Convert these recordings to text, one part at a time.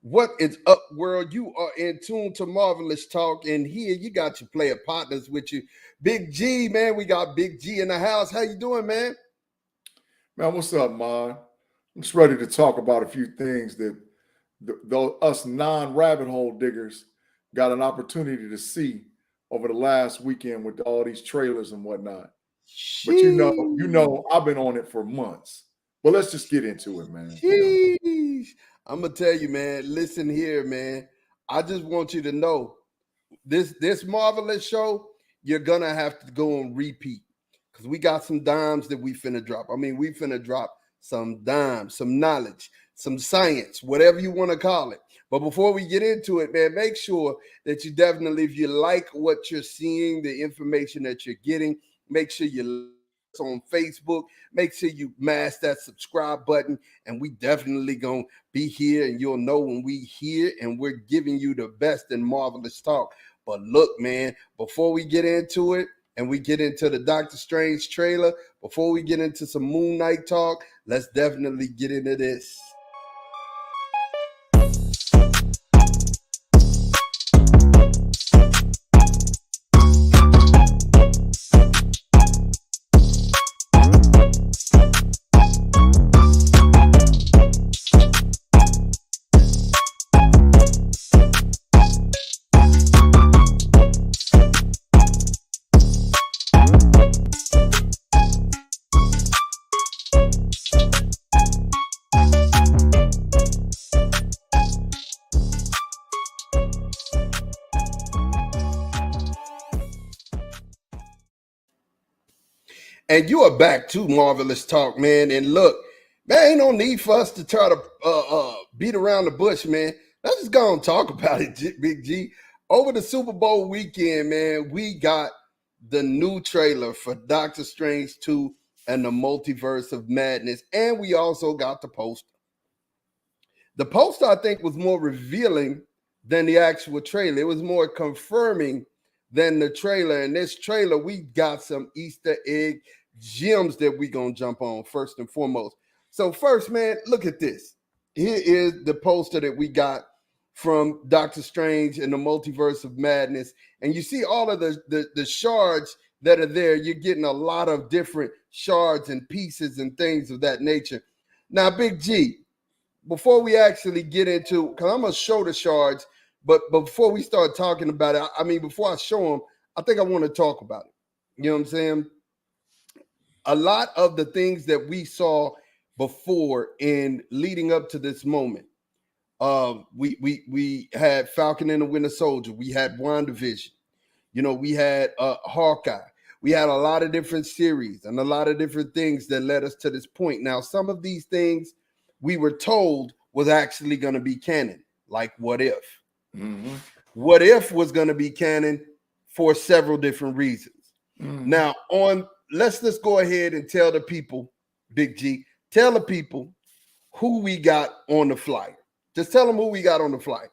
What is up, world? You are in tune to Marvelish-Talk, and here you got your player partners with you. Big G, man. We got Big G in the house. How you doing, man? Man, what's up, man? I'm just ready to talk about a few things that us non-rabbit hole diggers got an opportunity to see over the last weekend with all these trailers and whatnot. But I've been on it for months. But let's just get into it, man. Jeez. I'm gonna tell you, man. Listen here, man. I just want you to know this marvelous show. You're gonna have to go on repeat because we got some dimes that we finna drop. I mean, we finna drop some dimes, some knowledge, some science, whatever you want to call it. But before we get into it, man, make sure that you definitely, if you like what you're seeing, the information that you're getting, make sure you on Facebook. Make sure you mash that subscribe button, and we definitely gonna be here, and you'll know when we here, and we're giving you the best in marvelous talk. But look, man, before we get into it, and we get into the Doctor Strange trailer, before we get into some Moon Knight talk, let's definitely get into this. And you are back to Marvelous Talk, man. And look, man, ain't no need for us to try to beat around the bush, man. Let's just go and talk about it, Big G. Over the Super Bowl weekend, man, we got the new trailer for Doctor Strange 2 and the Multiverse of Madness. And we also got the poster. The poster, I think, was more revealing than the actual trailer. It was more confirming than the trailer. In this trailer, we got some Easter egg gems that we gonna jump on first and foremost. So first, man, look at this. Here is the poster that we got from Doctor Strange and the Multiverse of Madness. And you see all of the shards that are there. You're getting a lot of different shards and pieces and things of that nature. Now, Big G, before we actually get into, because I'm gonna show the shards, but before we start talking about it, I mean, before I show them, I think I want to talk about it. You know what I'm saying? A lot of the things that we saw before in leading up to this moment, we had Falcon and the Winter Soldier, we had WandaVision, you know, we had Hawkeye, we had a lot of different series and a lot of different things that led us to this point. Now, some of these things we were told was actually going to be canon, like What If. Mm-hmm. What If was going to be canon for several different reasons. Mm-hmm. Now, let's just go ahead and tell the people, Big G, tell the people who we got on the flyer. Just tell them who we got on the flyer.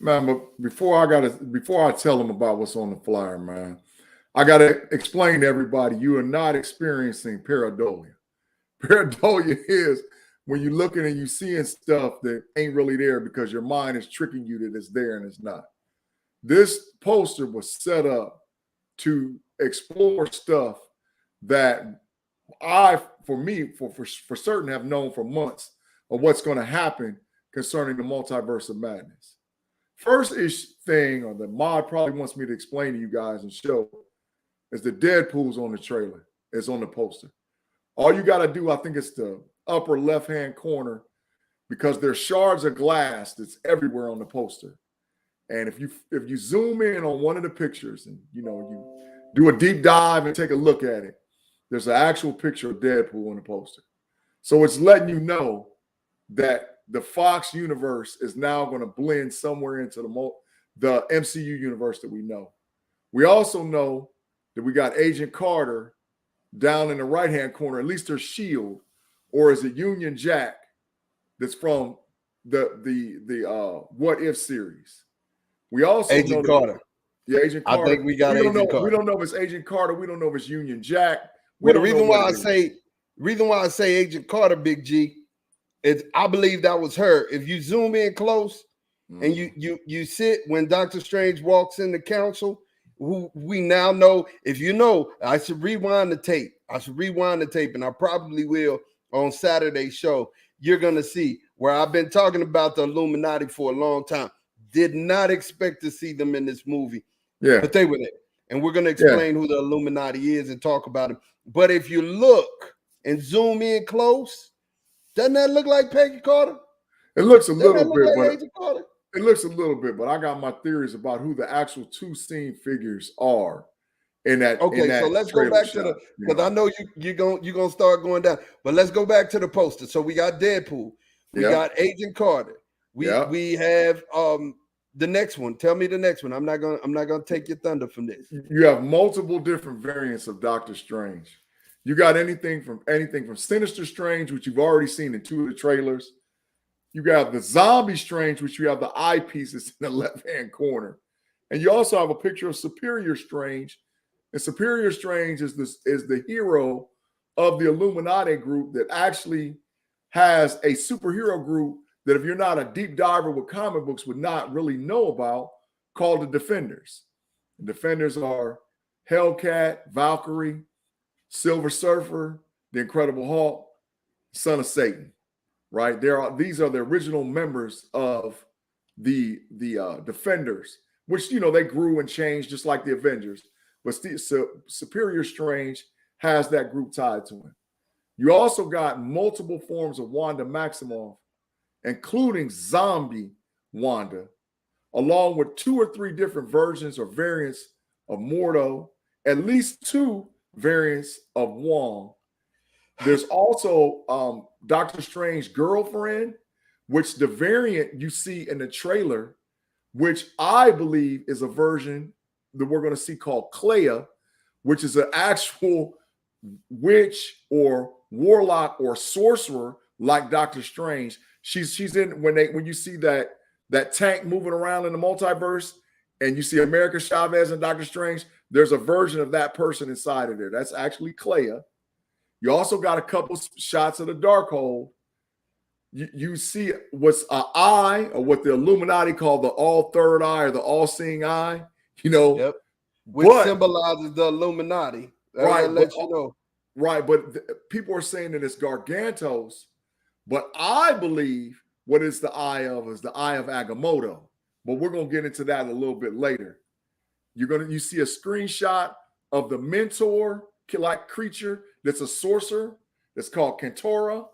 Man, but before I tell them about what's on the flyer, man, I gotta explain to everybody you are not experiencing pareidolia. Pareidolia is when you're looking and you seeing stuff that ain't really there because your mind is tricking you that it's there and it's not. This poster was set up to explore stuff that for certain have known for months of what's going to happen concerning the Multiverse of Madness. First thing, or the mod probably wants me to explain to you guys and show, is the Deadpool's on the trailer. It's on the poster. All you got to do, I think it's the upper left-hand corner, because there's shards of glass that's everywhere on the poster. And if you zoom in on one of the pictures and you do a deep dive and take a look at it, there's an actual picture of Deadpool on the poster. So it's letting you know that the Fox universe is now going to blend somewhere into the MCU universe that we know. We also know that we got Agent Carter down in the right-hand corner, at least her shield, or is it Union Jack that's from the What If series. We also Agent Carter. Yeah, Agent Carter. I think we got Agent Carter. We don't know if it's Agent Carter. We don't know if it's Union Jack. Well, the reason why I say Agent Carter, Big G, is I believe that was her. If you zoom in close, and you sit when Doctor Strange walks in the council, who we now know. If you know, I should rewind the tape. And I probably will on Saturday's show. You're gonna see where I've been talking about the Illuminati for a long time. Did not expect to see them in this movie, but they were there. And we're gonna explain who the Illuminati is and talk about it. But if you look and zoom in close, doesn't that look like Peggy Carter? It looks a little bit, like but Agent Carter? It looks a little bit, but I got my theories about who the actual two scene figures are in that. Okay, so let's go back to the, because I know you're gonna start going down, but let's go back to the poster. So we got Deadpool, we got Agent Carter, we have the next one. Tell me the next one. I'm not gonna take your thunder from this. You have multiple different variants of Doctor Strange. You got anything from Sinister Strange, which you've already seen in 2 of the trailers. You got the Zombie Strange, which you have the eyepieces in the left-hand corner. And you also have a picture of Superior Strange. And Superior Strange is the hero of the Illuminati group that actually has a superhero group that, if you're not a deep diver with comic books, would not really know about, called the Defenders. The Defenders are Hellcat, Valkyrie, Silver Surfer, the Incredible Hulk, Son of Satan. Right, these are the original members of the Defenders, which they grew and changed just like the Avengers. But Superior Strange has that group tied to him. You also got multiple forms of Wanda Maximoff, including Zombie Wanda, along with 2 or 3 different versions or variants of Mordo, at least 2 variants of Wong. There's also Doctor Strange's girlfriend, which the variant you see in the trailer, which I believe is a version that we're going to see called Clea, which is an actual witch or warlock or sorcerer like Doctor Strange. She's in when you see that tank moving around in the multiverse and you see America Chavez and Doctor Strange, there's a version of that person inside of there. That's actually Clea. You also got a couple shots of the Darkhold. You see what's an eye, or what the Illuminati call the all-third eye or the all-seeing eye, which symbolizes the Illuminati. Right, let you know. Right, but people are saying that it's Gargantos, but I believe what it's the eye of is the eye of Agamotto. But we're gonna get into that a little bit later. You see a screenshot of the Mentor-like creature that's a sorcerer that's called Kentora.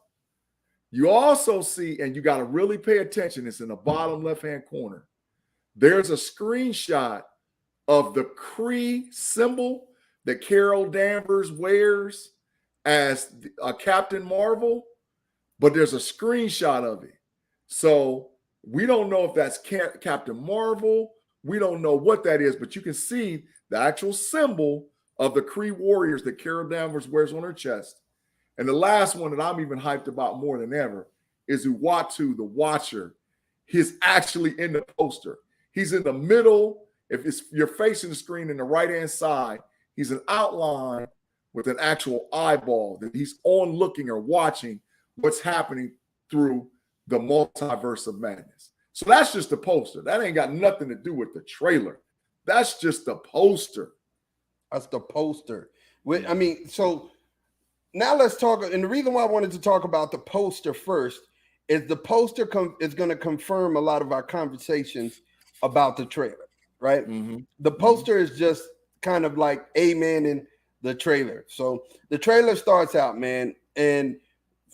You also see, and you got to really pay attention, it's in the bottom left-hand corner. There's a screenshot of the Kree symbol that Carol Danvers wears as Captain Marvel, but there's a screenshot of it. So we don't know if that's Captain Marvel. We don't know what that is, but you can see the actual symbol of the Kree warriors that Carol Danvers wears on her chest. And the last one that I'm even hyped about more than ever is Uatu, the Watcher. He's actually in the poster. He's in the middle. If you're facing the screen in the right-hand side, he's an outline with an actual eyeball that he's on looking or watching what's happening through the multiverse of madness. So that's just the poster. That ain't got nothing to do with the trailer. That's just the poster. That's the poster. I mean, so now let's talk. And the reason why I wanted to talk about the poster first is the poster is going to confirm a lot of our conversations about the trailer, right? Mm-hmm. The poster is just kind of like amen in the trailer. So the trailer starts out, man. And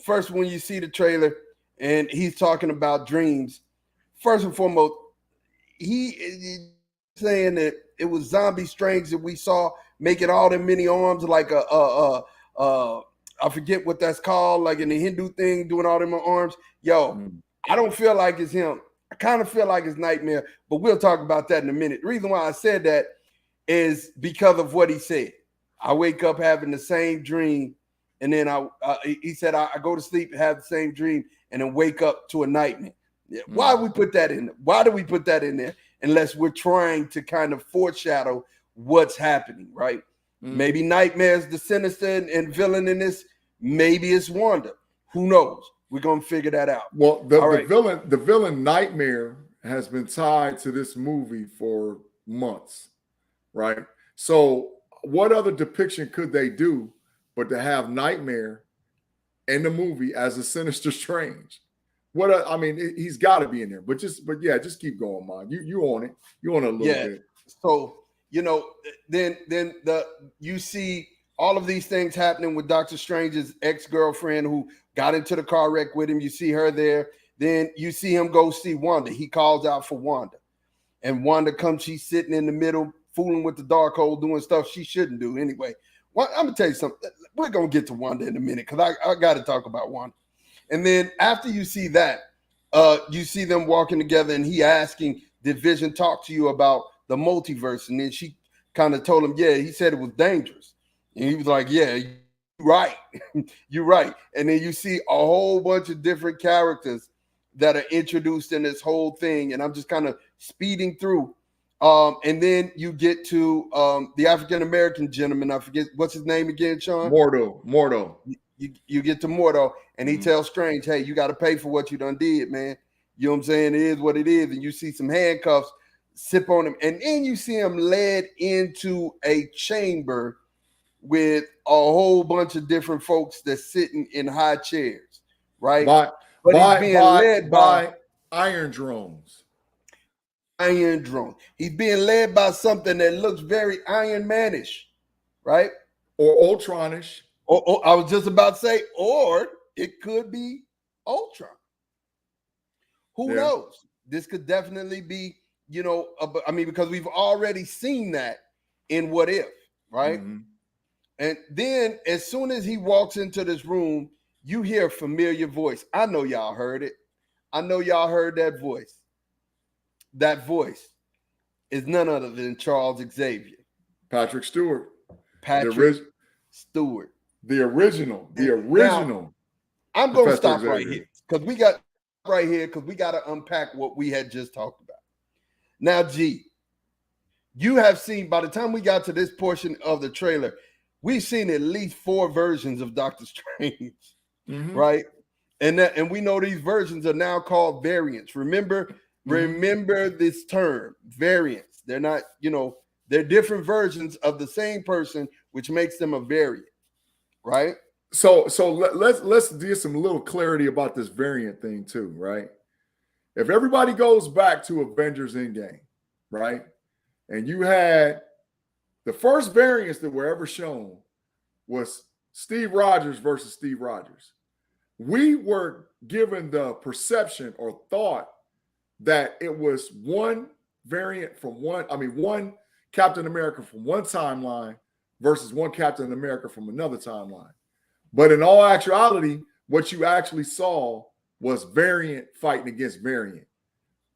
first, when you see the trailer and he's talking about dreams, first and foremost, he saying that it was Zombie Strange that we saw making all them many arms like I forget what that's called, like in the Hindu thing, doing all them arms. I don't feel like it's him. I kind of feel like it's Nightmare, but we'll talk about that in a minute. The reason why I said that is because of what he said. I wake up having the same dream, and then he said I go to sleep and have the same dream, and then wake up to a nightmare. Why we put that in there? Why do we put that in there unless we're trying to kind of foreshadow what's happening, right? Maybe Nightmare's the sinister and villain in this. Maybe it's Wanda. Who knows? We're gonna figure that out. Well, the villain Nightmare has been tied to this movie for months, right? So what other depiction could they do but to have Nightmare in the movie as a Sinister Strange? I mean, he's got to be in there. But just keep going, man. You on it. You on it a little bit. So, then you see all of these things happening with Doctor Strange's ex-girlfriend who got into the car wreck with him. You see her there. Then you see him go see Wanda. He calls out for Wanda. And Wanda comes, she's sitting in the middle, fooling with the Darkhold, doing stuff she shouldn't do anyway. Well, I'm going to tell you something. We're going to get to Wanda in a minute because I got to talk about Wanda. And then after you see that, you see them walking together and he asking, did Vision talk to you about the multiverse? And then she kind of told him, yeah, he said it was dangerous. And he was like, yeah, you're right. You're right. And then you see a whole bunch of different characters that are introduced in this whole thing. And I'm just kind of speeding through. And then you get to the African-American gentleman. I forget, what's his name again, Sean? Mordo. You get to Mordo, and he tells Strange, hey, you got to pay for what you done did, man. You know what I'm saying? It is what it is. And you see some handcuffs sip on him. And then you see him led into a chamber with a whole bunch of different folks that's sitting in high chairs, right? He's being led by Iron Drones. Iron Drone. He's being led by something that looks very Iron Man-ish, right? Or Ultronish. I was just about to say, or it could be Ultron. Who knows? This could definitely be, because we've already seen that in What If, right? Mm-hmm. And then as soon as he walks into this room, you hear a familiar voice. I know y'all heard it. I know y'all heard that voice. That voice is none other than Charles Xavier. Patrick Stewart. Stewart. The original. Now, I'm going to stop right here because we got to unpack what we had just talked about. Now, G, you have seen, by the time we got to this portion of the trailer, we've seen at least 4 versions of Doctor Strange, right? And we know these versions are now called variants. Remember this term, variants. They're not, they're different versions of the same person, which makes them a variant, right? So let's get some little clarity about this variant thing too, right? If everybody goes back to Avengers Endgame, right? And you had the first variants that were ever shown was Steve Rogers versus Steve Rogers. We were given the perception or thought that it was one variant from one Captain America from one timeline versus one Captain America from another timeline. But in all actuality, what you actually saw was variant fighting against variant.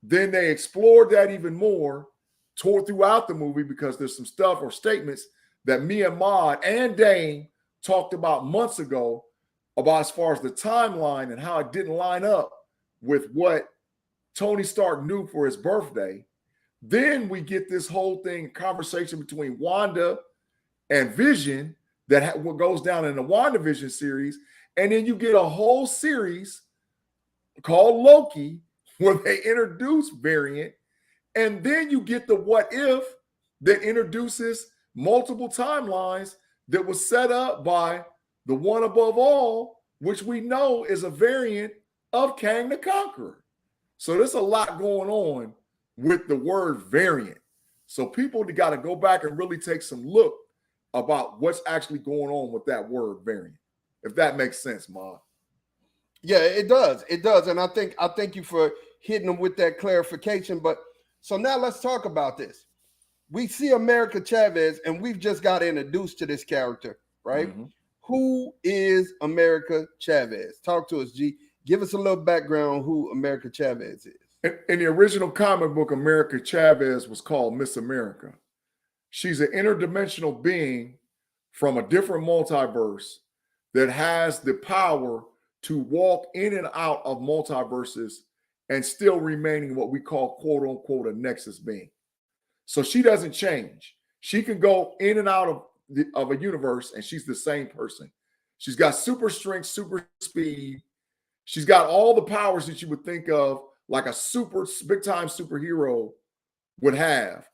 Then they explored that even more throughout the movie because there's some stuff or statements that me and Maud and Dane talked about months ago about as far as the timeline and how it didn't line up with what Tony Stark knew for his birthday. Then we get this whole thing, conversation between Wanda and Vision what goes down in the WandaVision series. And then you get a whole series called Loki where they introduce variant. And then you get the What If that introduces multiple timelines that was set up by the one above all, which we know is a variant of Kang the Conqueror. So there's a lot going on with the word variant. So people got to go back and really take some look about what's actually going on with that word variant, if that makes sense, Ma. Yeah, it does. It does. And I thank you for hitting them with that clarification. But so now let's talk about this. We see America Chavez, and we've just got introduced to this character, right? Mm-hmm. Who is America Chavez? Talk to us, G. Give us a little background on who America Chavez is. In the original comic book, America Chavez was called Miss America. She's an interdimensional being from a different multiverse that has the power to walk in and out of multiverses and still remaining what we call, quote unquote, a nexus being. So she doesn't change. She can go in and out of a universe and she's the same person. She's got super strength, super speed. She's got all the powers that you would think of like a super big time superhero would have,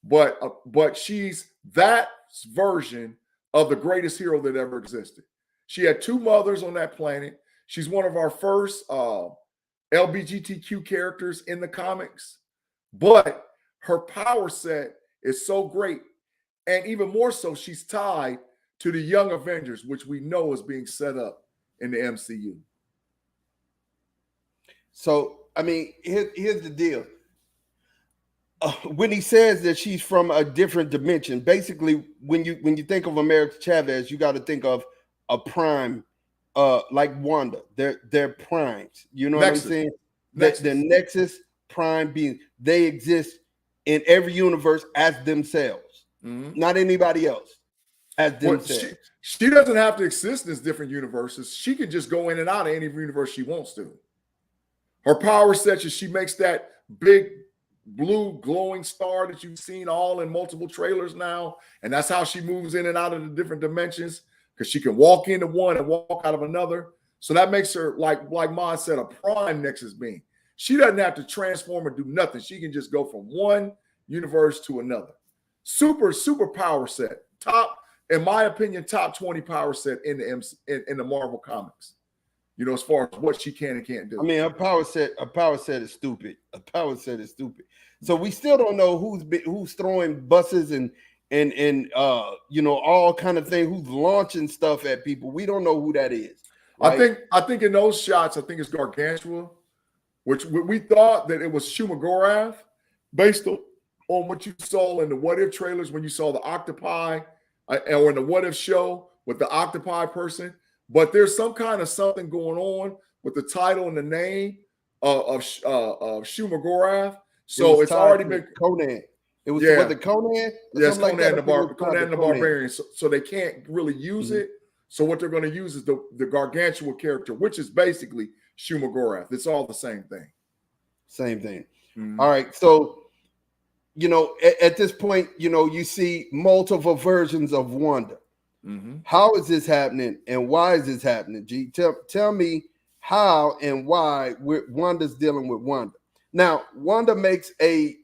but she's that version of the greatest hero that ever existed. She had two mothers on that planet. She's one of our first LGBTQ characters in the comics, but her power set is so great, and even more so, she's tied to the Young Avengers, which we know is being set up in the MCU. So, I mean, here's the deal. When he says that she's from a different dimension, basically, when you think of America Chavez, you got to think of a prime, like Wanda. They're primes. You know Nexus. what I'm saying? Nexus. The Nexus prime being, they exist in every universe as themselves, not anybody else, as themselves. Well, she doesn't have to exist in these different universes. She can just go in and out of any universe she wants to. Her power set is she makes that big blue glowing star that you've seen all in multiple trailers now, and that's how she moves in and out of the different dimensions, because she can walk into one and walk out of another. So that makes her, like Ma said, a prime Nexus being. She doesn't have to transform or do nothing. She can just go from one universe to another. Super power set. Top, in my opinion, top 20 power set in the Marvel comics. You know, as far as what she can and can't do. I mean, a power set is stupid. A power set is stupid. So we still don't know who's throwing buses and you know, all kind of things, who's launching stuff at people. We don't know who that is. Right? I think in those shots, I think it's Gargantua, which we thought that it was Shumagorath, based on what you saw in the What If trailers when you saw the octopi, or in the What If show with the octopi person. But there's some kind of something going on with the title and the name of Shumagorath. So it's already been Conan. It was the Conan. Yes, Conan the Barbarian. So they can't really use it. So what they're going to use is the Gargantua character, which is basically Shumagorath. It's all the same thing. Same thing. All right. So, you know, at this point, you know, you see multiple versions of Wanda. How is this happening, and why is this happening? G, tell me how and why Wanda's dealing with Wanda. Now, Wanda makes a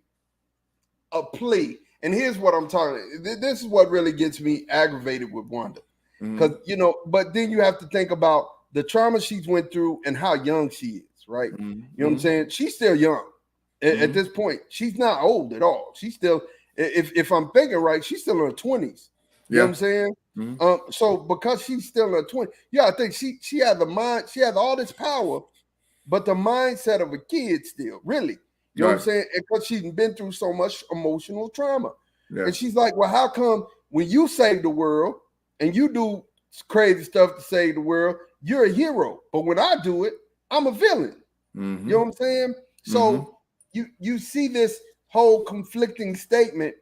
plea, and here's what I'm talking. This is what really gets me aggravated with Wanda, because you know. But then you have to think about the trauma she's went through and how young she is, right? You know what I'm saying? She's still young at this point. She's not old at all. She's still, if I'm thinking right, she's still in her 20s. You know what I'm saying? So because she's still in her 20s, I think she has the mind, she has all this power, but the mindset of a kid still, really. You know what I'm saying? Because she's been through so much emotional trauma. And she's like, well, how come when you save the world and you do crazy stuff to save the world, you're a hero, but when I do it, I'm a villain. You know what I'm saying? So you see this whole conflicting statement.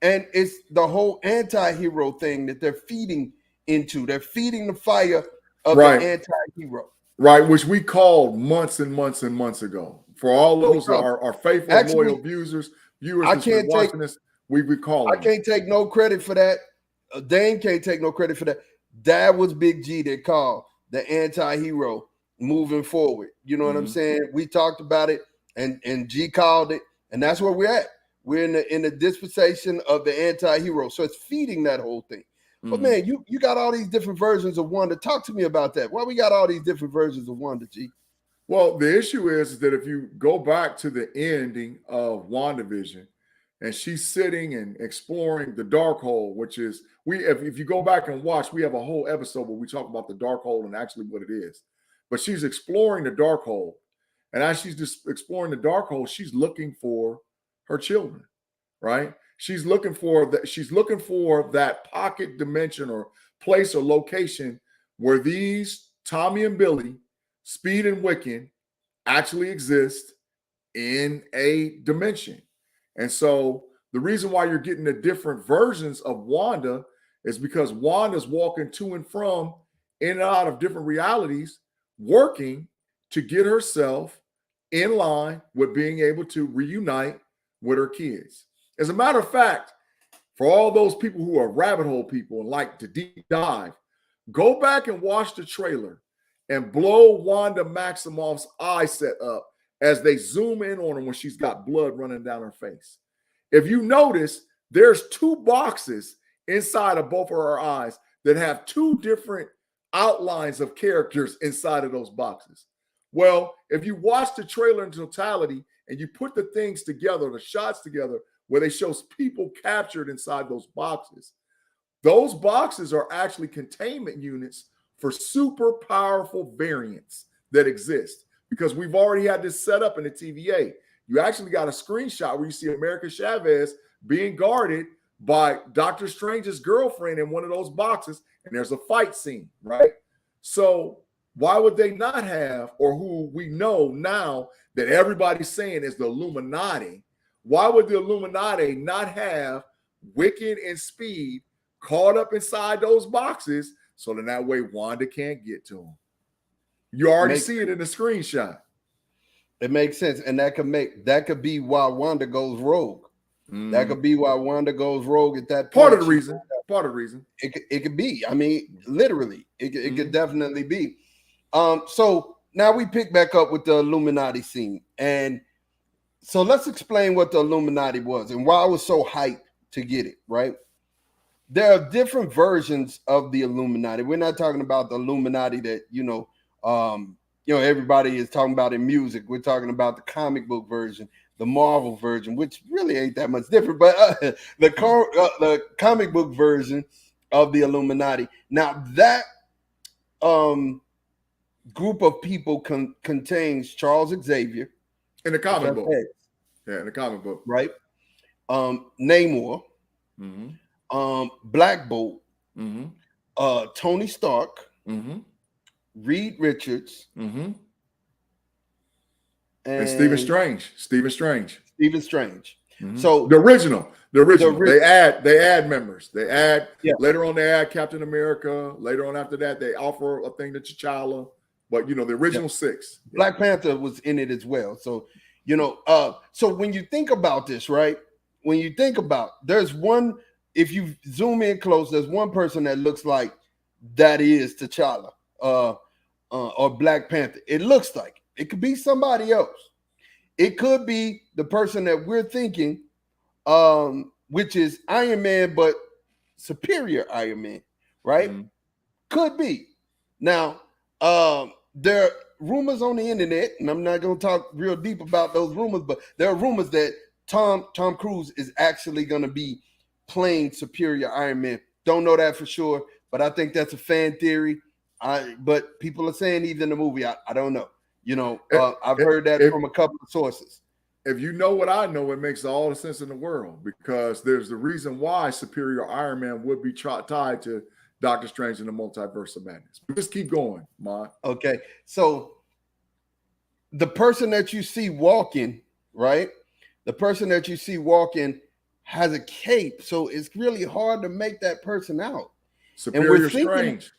And it's the whole anti-hero thing that they're feeding into. They're feeding the fire of the anti-hero. Right, which we called months and months and months ago. For all those our faithful, loyal viewers that's been watching this, we call them. I can't take no credit for that. Dane can't take no credit for that. That was Big G that called the anti-hero moving forward. You know what I'm saying? We talked about it, and G called it, and that's where we're at. We're in the dispensation of the anti-hero. So it's feeding that whole thing. But man, you got all these different versions of Wanda. Talk to me about that. Why we got all these different versions of Wanda, G? Well, the issue is that if you go back to the ending of WandaVision, and she's sitting and exploring the dark hole, which is, if you go back and watch, we have a whole episode where we talk about the dark hole and actually what it is. But she's exploring the dark hole. And as she's just exploring the dark hole, she's looking for her children, right? She's looking for that pocket dimension or place or location where these Tommy and Billy, Speed and Wiccan, actually exist in a dimension. And so the reason why you're getting the different versions of Wanda is because Wanda's walking to and from in and out of different realities, working to get herself in line with being able to reunite with her kids. As a matter of fact, for all those people who are rabbit hole people and like to deep dive, go back and watch the trailer and blow Wanda Maximoff's eye set up as they zoom in on her when she's got blood running down her face. If you notice, there's two boxes inside of both of her eyes that have two different outlines of characters inside of those boxes. Well, if you watch the trailer in totality and you put the things together, the shots together, where they show people captured inside those boxes are actually containment units for super powerful variants that exist, because we've already had this set up in the TVA. You actually got a screenshot where you see America Chavez being guarded by Doctor Strange's girlfriend in one of those boxes, and there's a fight scene, right? So why would they not have, or who we know now that everybody's saying is the Illuminati, why would the Illuminati not have Wiccan and Speed caught up inside those boxes so that way Wanda can't get to them? You already see it in the screenshot. It makes sense, and that could be why Wanda goes rogue. That could be why Wanda goes rogue at that point. Part of the reason. It could be. I mean, literally, it could definitely be. So now we pick back up with the Illuminati scene, and so let's explain what the Illuminati was and why I was so hyped to get it. Right? There are different versions of the Illuminati. We're not talking about the Illuminati that everybody is talking about in music. We're talking about the comic book version, the Marvel version, which really ain't that much different, but the comic book version of the Illuminati. Now that group of people contains Charles Xavier in the comic book. Yeah, in the comic book, right? Namor, Black Bolt, Tony Stark, Reed Richards, and Stephen Strange. So the original. They add members. They add later on. They add Captain America. Later on, after that, they offer a thing to T'Challa. But the original 6. Black Panther was in it as well. So so when you think about this, right? When you think about, there's one. If you zoom in close, there's one person that looks like that is T'Challa. Or Black Panther. It looks like it could be somebody else. It could be the person that we're thinking, which is Iron Man, but superior Iron Man, right? Could be. Now, there are rumors on the internet, and I'm not going to talk real deep about those rumors, but there are rumors that Tom Cruise is actually going to be playing superior Iron Man. Don't know that for sure, but I think that's a fan theory. But people are saying he's in the movie. I don't know. I've heard that from a couple of sources. If you know what I know, it makes all the sense in the world, because there's the reason why superior Iron Man would be tied to Doctor Strange in the Multiverse of Madness. But just keep going, Mon. Okay. So the person that you see walking, right? The person that you see walking has a cape. So it's really hard to make that person out. Superior Strange.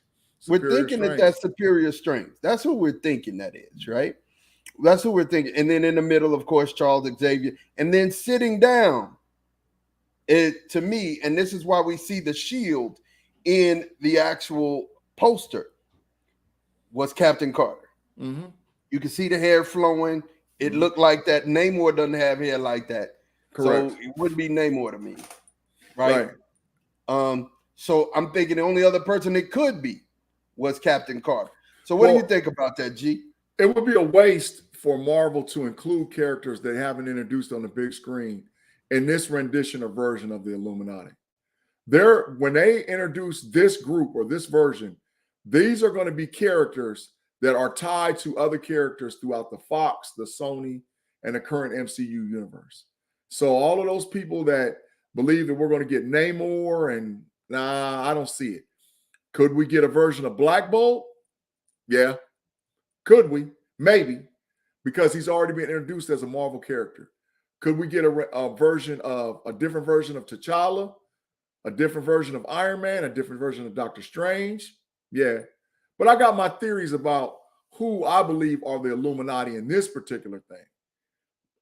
We're thinking that that's superior strength. That's who we're thinking that is, right? That's who we're thinking. And then in the middle, of course, Charles Xavier. And then sitting down, to me, and this is why we see the shield in the actual poster, was Captain Carter. You can see the hair flowing. It looked like that. Namor doesn't have hair like that. Correct. So it wouldn't be Namor to me, right? So I'm thinking the only other person it could be was Captain Carter. So what do you think about that, G? It would be a waste for Marvel to include characters they haven't introduced on the big screen in this rendition or version of the Illuminati. When they introduce this group or this version, these are going to be characters that are tied to other characters throughout the Fox, the Sony, and the current MCU universe. So all of those people that believe that we're going to get Namor, and I don't see it. Could we get a version of Black Bolt? Yeah. Could we? Maybe. Because he's already been introduced as a Marvel character. Could we get a different version of T'Challa? A different version of Iron Man? A different version of Doctor Strange? Yeah. But I got my theories about who I believe are the Illuminati in this particular thing.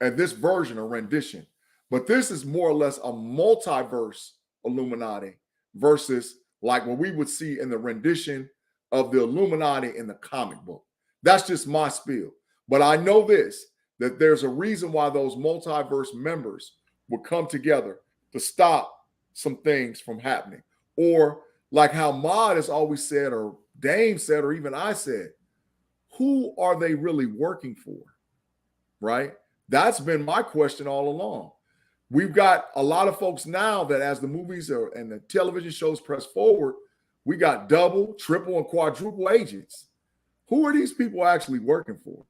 And this version or rendition. But this is more or less a multiverse Illuminati versus like what we would see in the rendition of the Illuminati in the comic book. That's just my spiel. But I know this, that there's a reason why those multiverse members would come together to stop some things from happening. Or like how Mod has always said, or Dame said, or even I said, who are they really working for? Right? That's been my question all along. We've got a lot of folks now that as the movies and the television shows press forward, we got double, triple, and quadruple agents. Who are these people actually working for?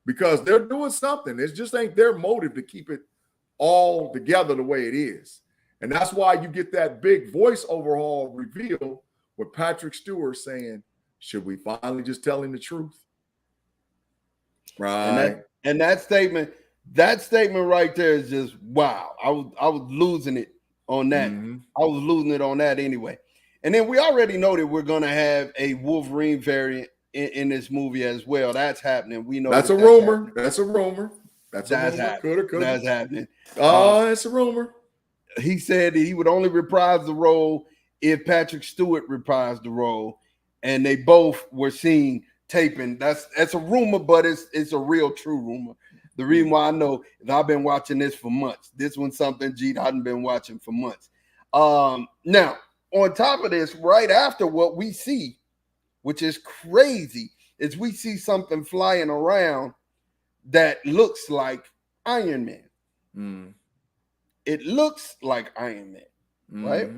Because they're doing something. It just ain't their motive to keep it all together the way it is. And that's why you get that big voice overhaul reveal with Patrick Stewart saying, should we finally just tell him the truth? Right. And that statement right there is just wow. I was losing it on that. Mm-hmm. I was losing it on that anyway. And then we already know that we're going to have a Wolverine variant in this movie as well. That's happening. We know that's a rumor. Happening. That's a rumor. That's happening. That's happening. Oh, it's a rumor. He said that he would only reprise the role if Patrick Stewart reprised the role, and they both were seen taping. That's a rumor, but it's a real true rumor. The reason why I know is I've been watching this for months. This one's something G hadn't been watching for months. Now, on top of this, right after what we see, which is crazy, is we see something flying around that looks like Iron Man. Mm. It looks like Iron Man, right?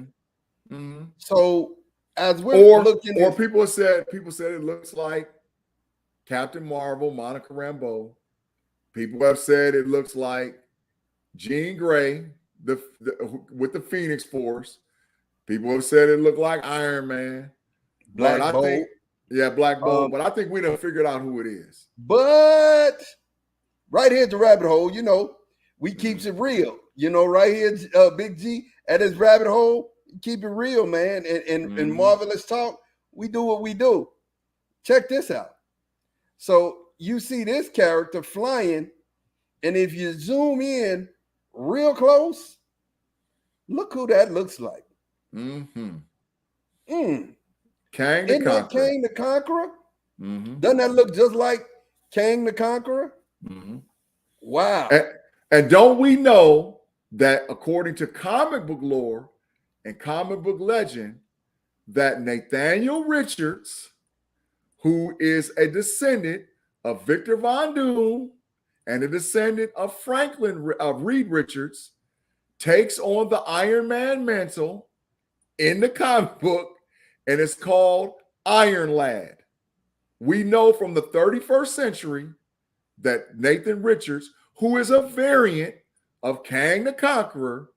Mm-hmm. So as we're looking, or people said it looks like Captain Marvel, Monica Rambeau. People have said it looks like Jean Grey, with the Phoenix Force. People have said it looked like Iron Man. Black Bolt. Black Bolt. But I think we done figured out who it is. But right here at the rabbit hole, we keeps it real. Right here, Big G at his rabbit hole, keep it real, man. And Marvelous Talk, we do what we do. Check this out. So you see this character flying, and if you zoom in real close, look who that looks like. Mm-hmm. Kang the Conqueror. Kang the Conqueror? Mm-hmm. Doesn't that look just like Kang the Conqueror? Mm-hmm. Wow. And don't we know that according to comic book lore and comic book legend, that Nathaniel Richards, who is a descendant of Victor Von Doom and a descendant of Reed Richards, takes on the Iron Man mantle in the comic book, and it's called Iron Lad. We know from the 31st century that Nathan Richards, who is a variant of Kang the Conqueror,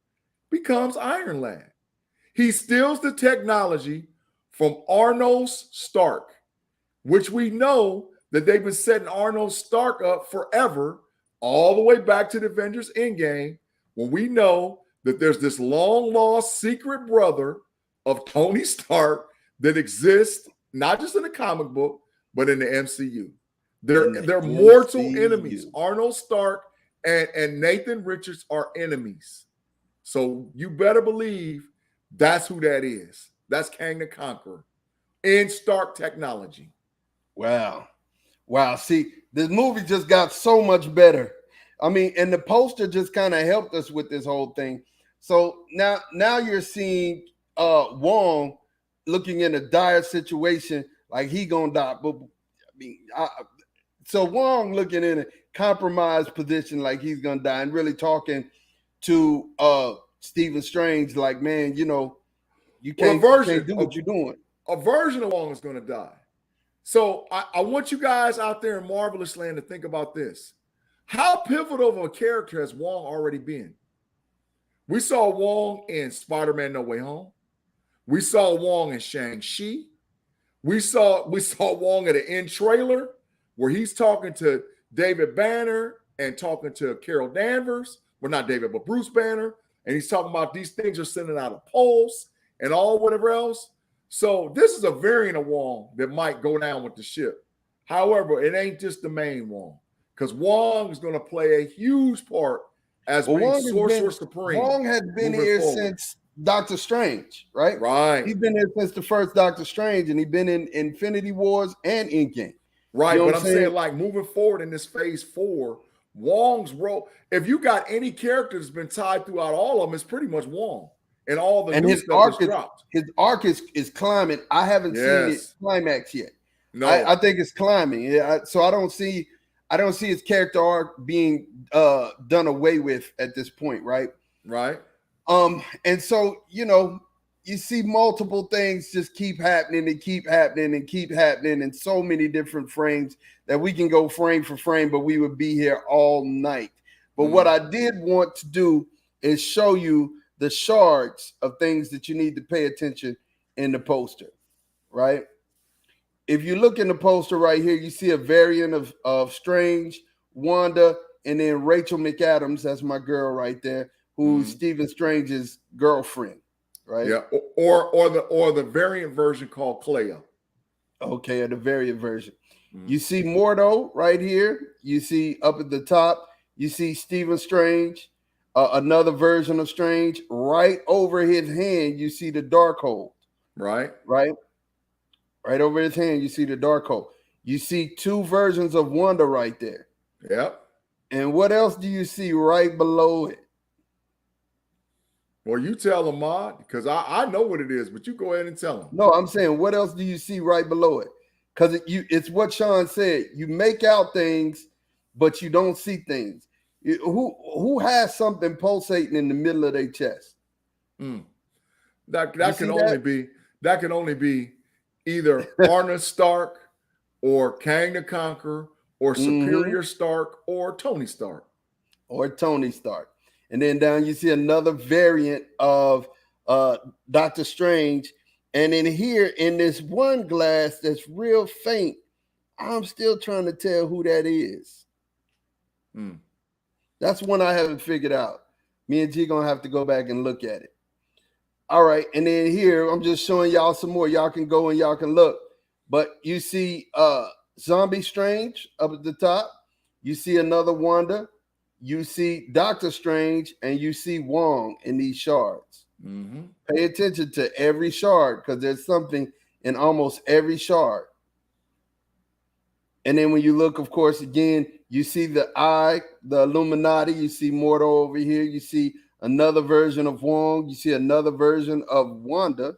becomes Iron Lad. He steals the technology from Arno Stark, which we know that they've been setting Arno Stark up forever, all the way back to the Avengers Endgame, when we know that there's this long-lost secret brother of Tony Stark that exists not just in the comic book, but in the MCU. They're mortal enemies. Arno Stark and Nathan Richards are enemies. So you better believe that's who that is. That's Kang the Conqueror in Stark technology. Wow. See, this movie just got so much better. I mean, and the poster just kind of helped us with this whole thing. So now you're seeing Wong looking in a dire situation like he gonna die. But I mean, so Wong looking in a compromised position like he's gonna die, and really talking to Stephen Strange like, man, you can't do what you're doing. A version of Wong is gonna die. So I want you guys out there in Marvelous Land to think about this. How pivotal of a character has Wong already been? We saw Wong in Spider-Man No Way Home. We saw Wong in Shang-Chi. We saw Wong at an end trailer where he's talking to David Banner and talking to Carol Danvers. Well, not David, but Bruce Banner. And he's talking about these things are sending out a pulse and all whatever else. So this is a variant of Wong that might go down with the ship. However, it ain't just the main Wong, because Wong is going to play a huge part as being Sorcerer Supreme. Wong has been here since Doctor Strange, right? Right. He's been here since the first Doctor Strange, and he's been in Infinity Wars and Endgame. Right, but I'm saying like moving forward in this phase 4, Wong's role, if you got any character that's been tied throughout all of them, it's pretty much Wong. And all the And new stuff that's dropped. his arc is climbing. I haven't seen it climax yet. No. I think it's climbing. Yeah, so I don't see his character arc being done away with at this point, right? Right. And so, you see multiple things just keep happening and keep happening and keep happening in so many different frames that we can go frame for frame, but we would be here all night. But what I did want to do is show you the shards of things that you need to pay attention in the poster, right? If you look in the poster right here, you see a variant of Strange, Wanda, and then Rachel McAdams, that's my girl right there, who's Stephen Strange's girlfriend, right? Yeah, or the variant version called Clea. Okay, the variant version. You see Mordo right here. You see up at the top, you see Stephen Strange, another version of Strange. Right over his hand, you see the Darkhold. Right over his hand, you see the Darkhold. You see two versions of Wanda right there. Yep. And what else do you see right below it? Well, you tell them, Mod, because I know what it is, but you go ahead and tell them. No, I'm saying, what else do you see right below it? Because it's what Sean said. You make out things, but you don't see things. Who has something pulsating in the middle of their chest? That can only be either Arna Stark or Kang the Conqueror or Superior Stark or Tony Stark. And then down you see another variant of Doctor Strange. And in here, in this one glass that's real faint, I'm still trying to tell who that is. That's one I haven't figured out. Me and G gonna have to go back and look at it. All right, and then here, I'm just showing y'all some more. Y'all can go and y'all can look. But you see Zombie Strange up at the top. You see another Wanda. You see Doctor Strange, and you see Wong in these shards. Pay attention to every shard because there's something in almost every shard. And then when you look, of course, again, you see the eye, the Illuminati. You see Mordo over here. You see another version of Wong. You see another version of Wanda.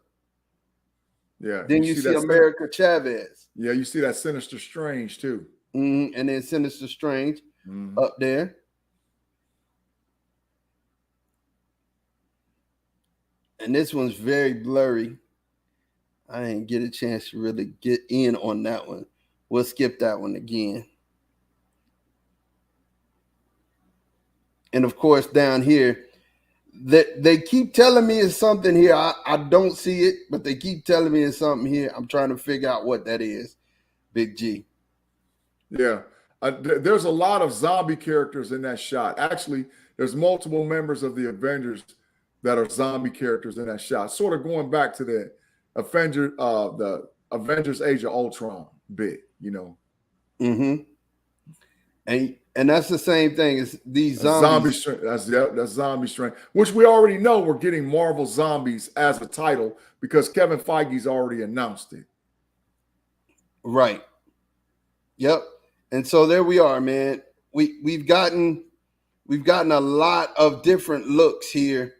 Yeah. Then you see America Chavez. Yeah, you see that Sinister Strange too. And then Sinister Strange up there. And this one's very blurry. I didn't get a chance to really get in on that one. We'll skip that one again. And of course, down here, they keep telling me it's something here. I don't see it, but they keep telling me it's something here. I'm trying to figure out what that is, Big G. Yeah. There's a lot of zombie characters in that shot. Actually, there's multiple members of the Avengers that are zombie characters in that shot. Sort of going back to the Avengers Age of Ultron bit, And that's the same thing as these zombies. That's Zombie Strange, which we already know we're getting Marvel Zombies as a title because Kevin Feige's already announced it. Right. Yep. And so there we are, man. We've gotten a lot of different looks here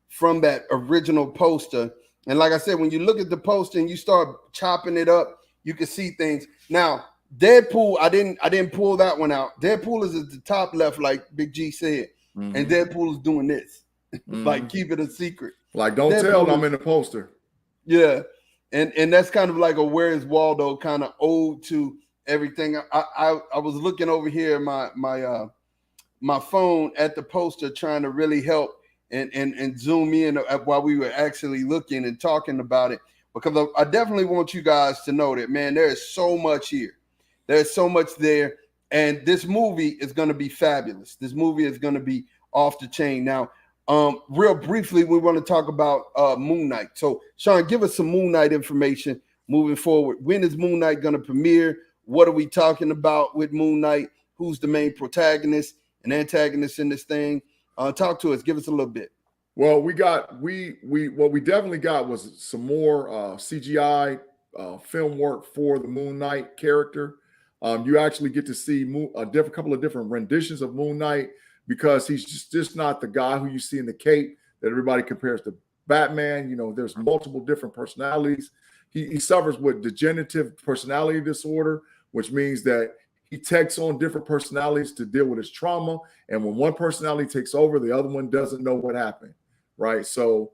from that original poster. And like I said, when you look at the poster and you start chopping it up, you can see things. Now, Deadpool, I didn't pull that one out. Deadpool is at the top left, like Big G said. And Deadpool is doing this. Like, keep it a secret. Like, don't tell them I'm in the poster. Yeah. And that's kind of like a Where's Waldo kind of ode to everything. I was looking over here at my phone at the poster trying to really help and zoom in while we were actually looking and talking about it, because I definitely want you guys to know that, man, there is so much here. There's so much there, and this movie is going to be fabulous. This movie is going to be off the chain. Now, real briefly, we want to talk about Moon Knight. So, Sean, give us some Moon Knight information moving forward. When is Moon Knight going to premiere? What are we talking about with Moon Knight? Who's the main protagonist and antagonist in this thing? Talk to us. Give us a little bit. Well, what we definitely got was some more CGI film work for the Moon Knight character. You actually get to see a couple of different renditions of Moon Knight, because he's just not the guy who you see in the cape that everybody compares to Batman. You know, there's multiple different personalities. He suffers with degenerative personality disorder, which means that he takes on different personalities to deal with his trauma. And when one personality takes over, the other one doesn't know what happened, right? So,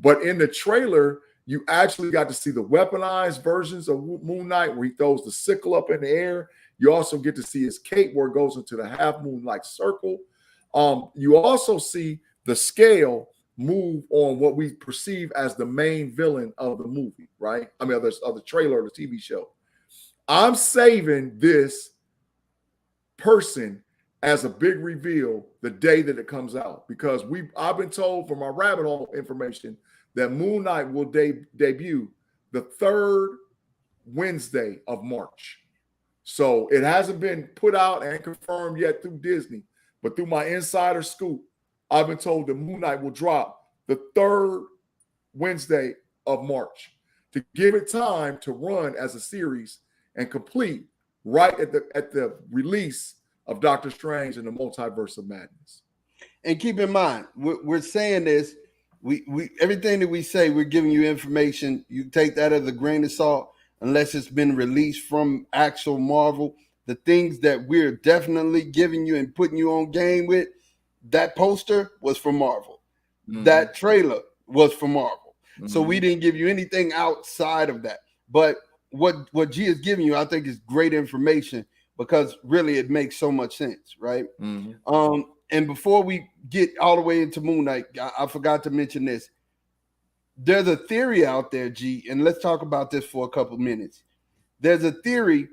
but in the trailer, you actually got to see the weaponized versions of Moon Knight, where he throws the sickle up in the air. You also get to see his cape where it goes into the half moon-like circle. You also see the scale move on what we perceive as the main villain of the movie, right? I mean, of the trailer or the TV show. I'm saving this person as a big reveal the day that it comes out, because I've been told from our rabbit hole information that Moon Knight will debut the 3rd Wednesday of March. So it hasn't been put out and confirmed yet through Disney, but through my insider scoop, I've been told that Moon Knight will drop the 3rd Wednesday of March to give it time to run as a series and complete right at the release of Doctor Strange and the Multiverse of Madness. And keep in mind, we're saying this. We everything that we say, we're giving you information. You take that as a grain of salt, unless it's been released from actual Marvel. The things that we're definitely giving you and putting you on game with, that poster was from Marvel. Mm-hmm. That trailer was from Marvel. Mm-hmm. So we didn't give you anything outside of that. But what G is giving you, I think, is great information, because really it makes so much sense, right? Mm-hmm. And before we get all the way into Moon Knight, I forgot to mention this. There's a theory out there, G, and let's talk about this for a couple minutes. There's a theory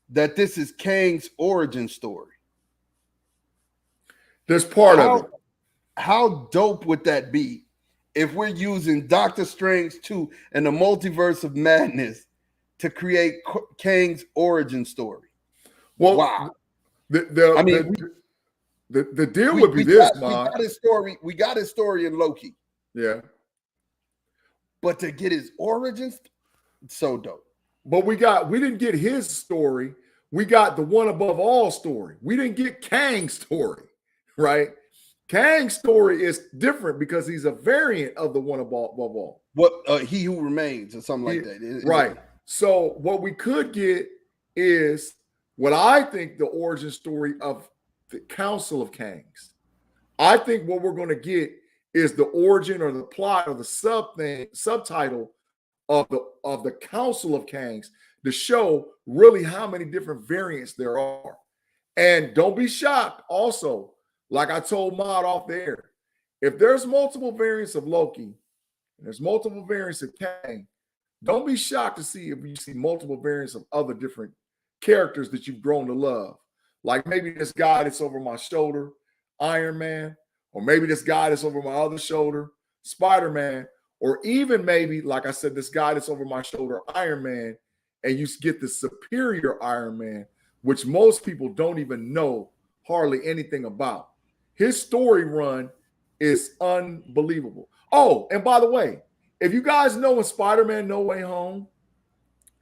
that this is Kang's origin story. There's part of it. How dope would that be if we're using Doctor Strange 2 and the Multiverse of Madness to create Kang's origin story? Well, wow. The deal would be this, man. We got his story in Loki. Yeah. But to get his origins, so dope. But we didn't get his story. We got the one above all story. We didn't get Kang's story, right? Kang's story is different because he's a variant of the one above all. What He Who Remains or something like that. Right. So what we could get is what I think the origin story of the Council of Kangs. I think what we're going to get is the origin or the plot or the subtitle of the Council of Kangs to show really how many different variants there are. And don't be shocked also, like I told Maud off the air, if there's multiple variants of Loki and there's multiple variants of Kang, don't be shocked to see if you see multiple variants of other different characters that you've grown to love. Like maybe this guy that's over my shoulder, Iron Man, or maybe this guy that's over my other shoulder, Spider-Man, or even maybe, like I said, this guy that's over my shoulder, Iron Man, and you get the superior Iron Man, which most people don't even know hardly anything about. His story run is unbelievable. Oh, and by the way, if you guys know in Spider-Man No Way Home,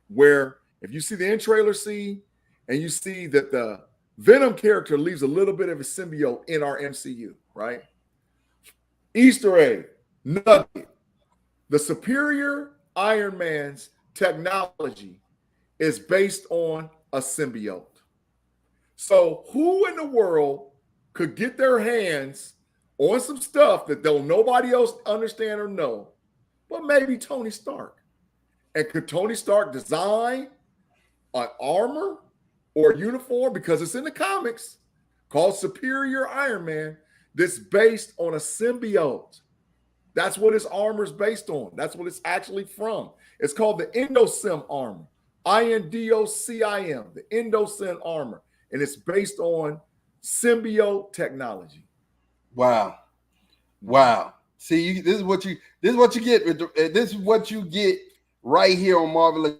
where if you see the end trailer scene and you see that the Venom character leaves a little bit of a symbiote in our MCU, right? Easter egg, nugget. The superior Iron Man's technology is based on a symbiote. So who in the world could get their hands on some stuff that nobody else understand or know, but maybe Tony Stark? And could Tony Stark design an armor or uniform, because it's in the comics, called Superior Iron Man, that's based on a symbiote? That's what his armor is based on. That's what it's actually from. It's called the Endocim armor, INDOCIM, the Endocim armor, and it's based on symbiote technology. Wow. See, this is what you get. This is what you get right here on Marvelous.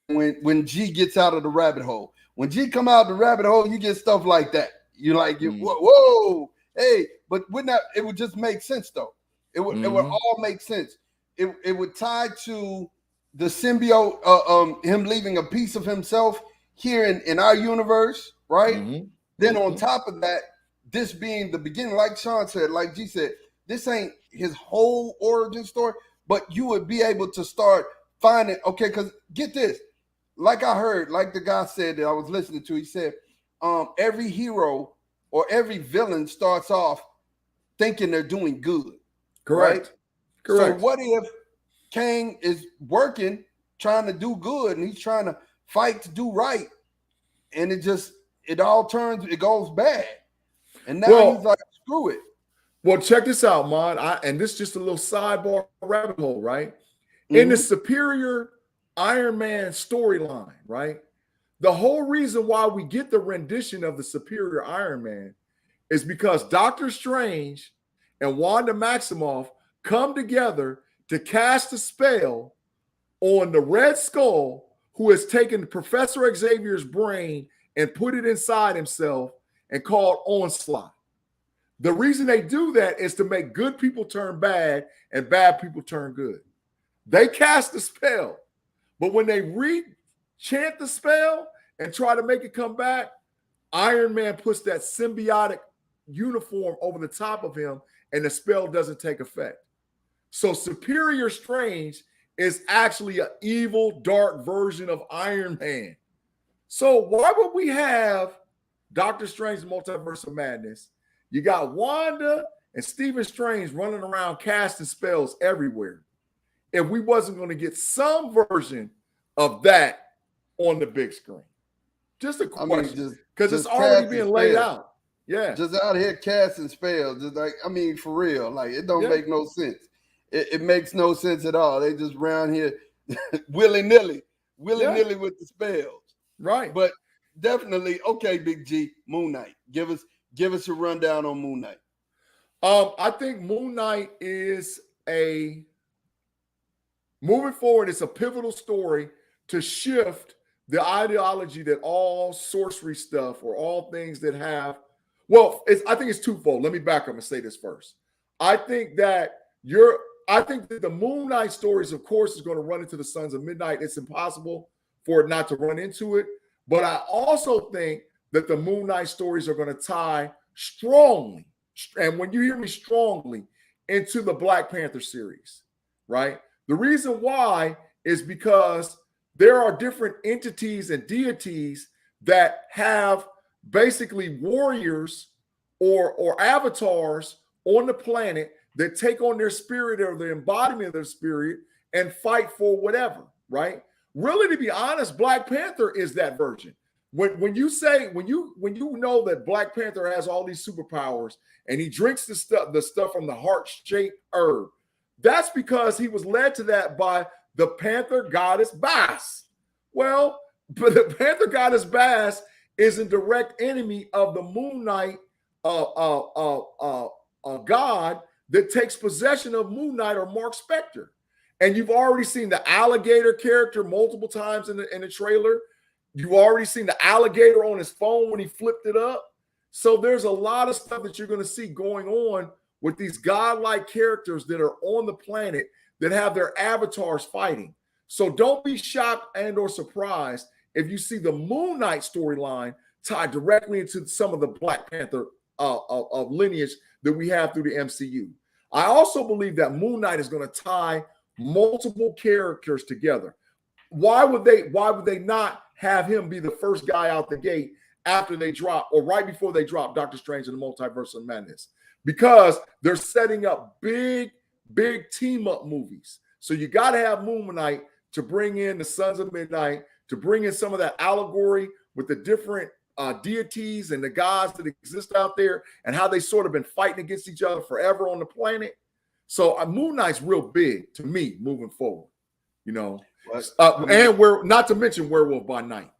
When G gets out of the rabbit hole. When G come out of the rabbit hole, you get stuff like that. You like, whoa, hey, but wouldn't that, it would just make sense though. It would all make sense. It would tie to the symbiote, him leaving a piece of himself. here in our universe, right? Mm-hmm. Then on top of that, this being the beginning, like Sean said, like G said, this ain't his whole origin story, but you would be able to start finding, okay, because get this, like I heard, like the guy said that I was listening to, he said, every hero or every villain starts off thinking they're doing good. Correct. Right? Correct. So what if Kang is working, trying to do good, and he's trying to fight to do right, and it goes bad, and now he's like, screw it. Well, check this out, Mon. And this is just a little sidebar rabbit hole, right? In the Superior Iron Man storyline, right? The whole reason why we get the rendition of the Superior Iron Man is because Doctor Strange and Wanda Maximoff come together to cast a spell on the Red Skull, who has taken Professor Xavier's brain and put it inside himself and called Onslaught. The reason they do that is to make good people turn bad and bad people turn good. They cast the spell, but when they re-chant the spell and try to make it come back, Iron Man puts that symbiotic uniform over the top of him and the spell doesn't take effect. So Superior Strange is actually an evil, dark version of Iron Man. So why would we have Doctor Strange Multiverse of Madness? You got Wanda and Stephen Strange running around casting spells everywhere if we wasn't going to get some version of that on the big screen. Just a question, because it's already being laid out. Yeah. Just out here casting spells. Just like, I mean, for real. Like, it don't make no sense. It makes no sense at all. They just around here willy-nilly with the spells. Right. But definitely, okay, Big G, Moon Knight. Give us a rundown on Moon Knight. I think Moon Knight is moving forward, it's a pivotal story to shift the ideology that all sorcery stuff or all things that have, I think it's twofold. Let me back up and say this first. I think that the Moon Knight stories, of course, is going to run into the Sons of Midnight. It's impossible for it not to run into it. But I also think that the Moon Knight stories are going to tie strongly, and when you hear me strongly, into the Black Panther series, right? The reason why is because there are different entities and deities that have basically warriors or avatars on the planet that take on their spirit or the embodiment of their spirit and fight for whatever, right? Really, to be honest, Black Panther is that version. When you know that Black Panther has all these superpowers and he drinks the stuff from the heart-shaped herb, that's because he was led to that by the Panther goddess Bass. Well, but the Panther goddess Bass is a direct enemy of the Moon Knight god that takes possession of Moon Knight or Mark Spector. And you've already seen the alligator character multiple times in the trailer. You've already seen the alligator on his phone when he flipped it up. So there's a lot of stuff that you're going to see going on with these godlike characters that are on the planet that have their avatars fighting. So don't be shocked and or surprised if you see the Moon Knight storyline tied directly into some of the Black Panther of lineage that we have through the MCU. I also believe that Moon Knight is going to tie multiple characters together. Why would they not have him be the first guy out the gate after they drop or right before they drop Doctor Strange in the Multiverse of Madness? Because they're setting up big team up movies. So you got to have Moon Knight to bring in the Sons of Midnight, to bring in some of that allegory with the different deities and the gods that exist out there and how they sort of been fighting against each other forever on the planet. So Moon Knight's real big to me moving forward, you know. And we're not to mention Werewolf by Night.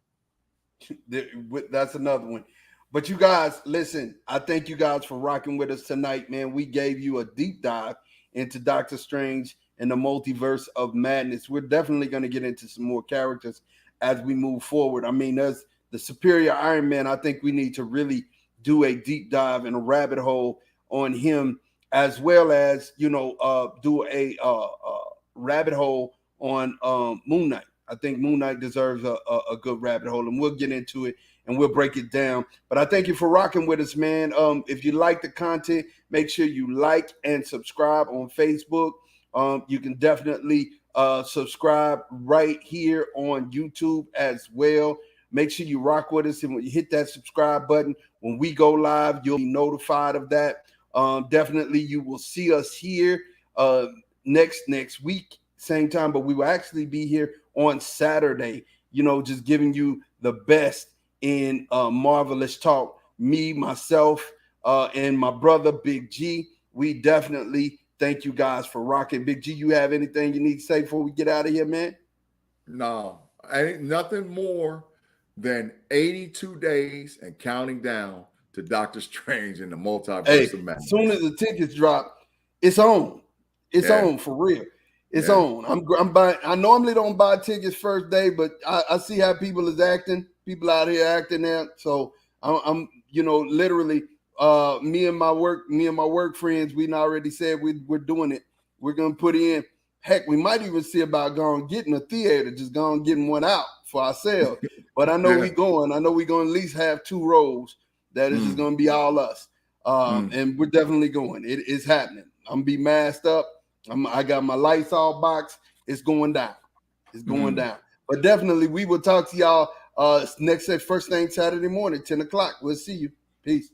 That's another one. But you guys, listen, I thank you guys for rocking with us tonight, man. We gave you a deep dive into Doctor Strange and the Multiverse of Madness. We're definitely going to get into some more characters as we move forward. I mean, there's the Superior Iron Man. I think we need to really do a deep dive and a rabbit hole on him, as well as, do a rabbit hole on Moon Knight. I think Moon Knight deserves a good rabbit hole, and we'll get into it and we'll break it down. But I thank you for rocking with us, man. If you like the content, make sure you like and subscribe on Facebook. You can definitely subscribe right here on YouTube as well. Make sure you rock with us, and when you hit that subscribe button, when we go live, you'll be notified of that. Definitely, you will see us here next week, same time, but we will actually be here on Saturday, just giving you the best in Marvelish-Talk. Me, myself, and my brother, Big G. We definitely thank you guys for rocking. Big G, you have anything you need to say before we get out of here, man? No, ain't nothing more than 82 days and counting down to Doctor Strange in the Multiverse of Madness. As soon as the tickets drop, it's on. It's on for real. It's on. I'm buying. I normally don't buy tickets first day, but I see how people is acting. People out here acting now. So I'm literally me and my work friends, we already said we're doing it. We're gonna put in. Heck, we might even see about going getting a theater, just going getting one out for ourselves. But I know we going. I know we're going to at least have 2 rows that is just going to be all us. And we're definitely going. It is happening. I'm going to be masked up. I got my lights all boxed. It's going down. It's going down. But definitely, we will talk to y'all first thing Saturday morning, 10 o'clock. We'll see you. Peace.